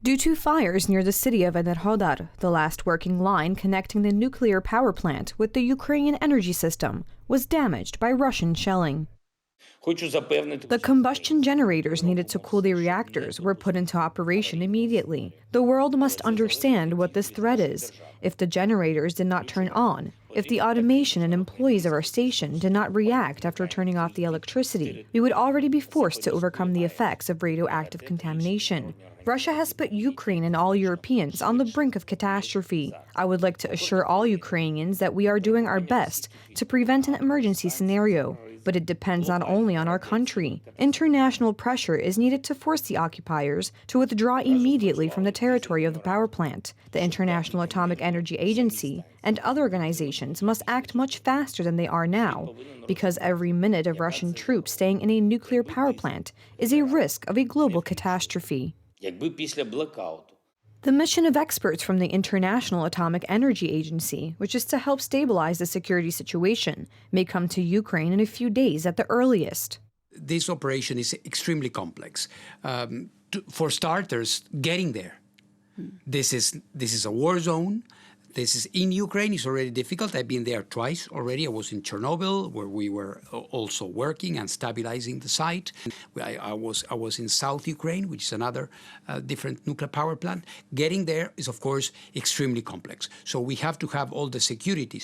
Due to fires near the city of Enerhodar, the last working line connecting the nuclear power plant with the Ukrainian energy system was damaged by Russian shelling. The combustion generators needed to cool the reactors were put into operation immediately. The world must understand what this threat is. If the generators did not turn on, if the automation and employees of our station did not react after turning off the electricity, we would already be forced to overcome the effects of radioactive contamination. Russia has put Ukraine and all Europeans on the brink of catastrophe. I would like to assure all Ukrainians that we are doing our best to prevent an emergency scenario. But it depends not only on our country. International pressure is needed to force the occupiers to withdraw immediately from the territory of the power plant. The International Atomic Energy Agency and other organizations must act much faster than they are now, because every minute of Russian troops staying in a nuclear power plant is a risk of a global catastrophe. The mission of experts from the International Atomic Energy Agency, which is to help stabilize the security situation, may come to Ukraine in a few days at the earliest. This operation is extremely complex. For starters, getting there. This is a war zone. This is in Ukraine. It's already difficult. I've been there twice already. I was in Chernobyl, where we were also working and stabilizing the site. I was in South Ukraine, which is another different nuclear power plant. Getting there is, of course, extremely complex. So we have to have all the security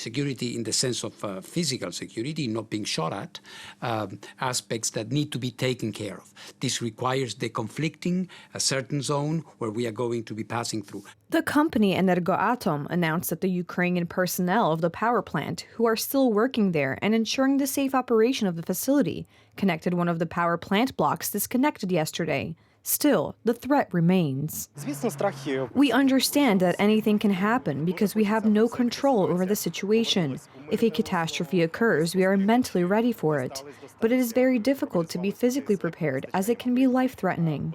in the sense of physical security, not being shot at, aspects that need to be taken care of. This requires deconflicting a certain zone where we are going to be passing through. The company Energoatom announced that the Ukrainian personnel of the power plant, who are still working there and ensuring the safe operation of the facility, connected one of the power plant blocks disconnected yesterday. Still, the threat remains. We understand that anything can happen because we have no control over the situation. If a catastrophe occurs, we are mentally ready for it. But it is very difficult to be physically prepared, as it can be life-threatening.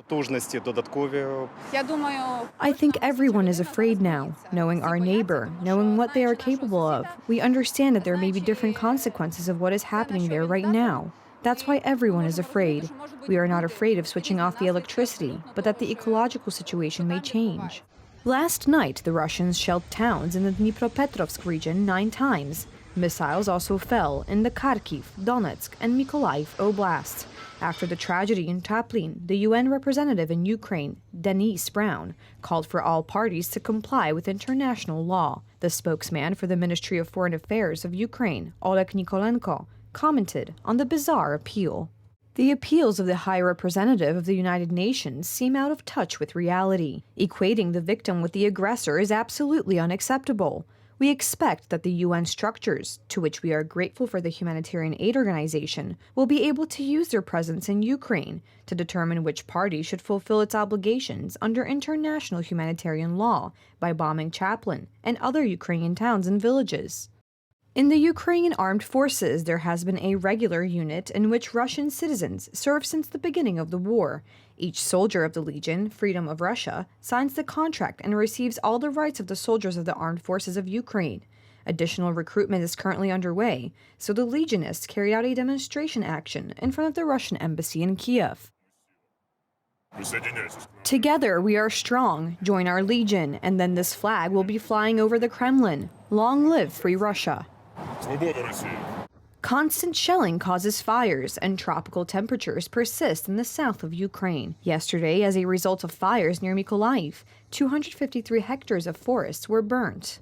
I think everyone is afraid now, knowing our neighbor, knowing what they are capable of. We understand that there may be different consequences of what is happening there right now. That's why everyone is afraid. We are not afraid of switching off the electricity, but that the ecological situation may change. Last night, the Russians shelled towns in the Dnipropetrovsk region 9 times. Missiles also fell in the Kharkiv, Donetsk, and Mykolaiv oblasts. After the tragedy in Chaplin, the UN representative in Ukraine, Denise Brown, called for all parties to comply with international law. The spokesman for the Ministry of Foreign Affairs of Ukraine, Oleg Nikolenko, commented on the bizarre appeal. The appeals of the High Representative of the United Nations seem out of touch with reality. Equating the victim with the aggressor is absolutely unacceptable. We expect that the UN structures, to which we are grateful for the humanitarian aid organization, will be able to use their presence in Ukraine to determine which party should fulfill its obligations under international humanitarian law by bombing Chaplin and other Ukrainian towns and villages. In the Ukrainian armed forces, there has been a regular unit in which Russian citizens serve since the beginning of the war. Each soldier of the Legion, Freedom of Russia, signs the contract and receives all the rights of the soldiers of the armed forces of Ukraine. Additional recruitment is currently underway, so the Legionists carried out a demonstration action in front of the Russian embassy in Kiev. Together we are strong. Join our Legion, and then this flag will be flying over the Kremlin. Long live Free Russia. Constant shelling causes fires, and tropical temperatures persist in the south of Ukraine. Yesterday, as a result of fires near Mykolaiv, 253 hectares of forests were burnt.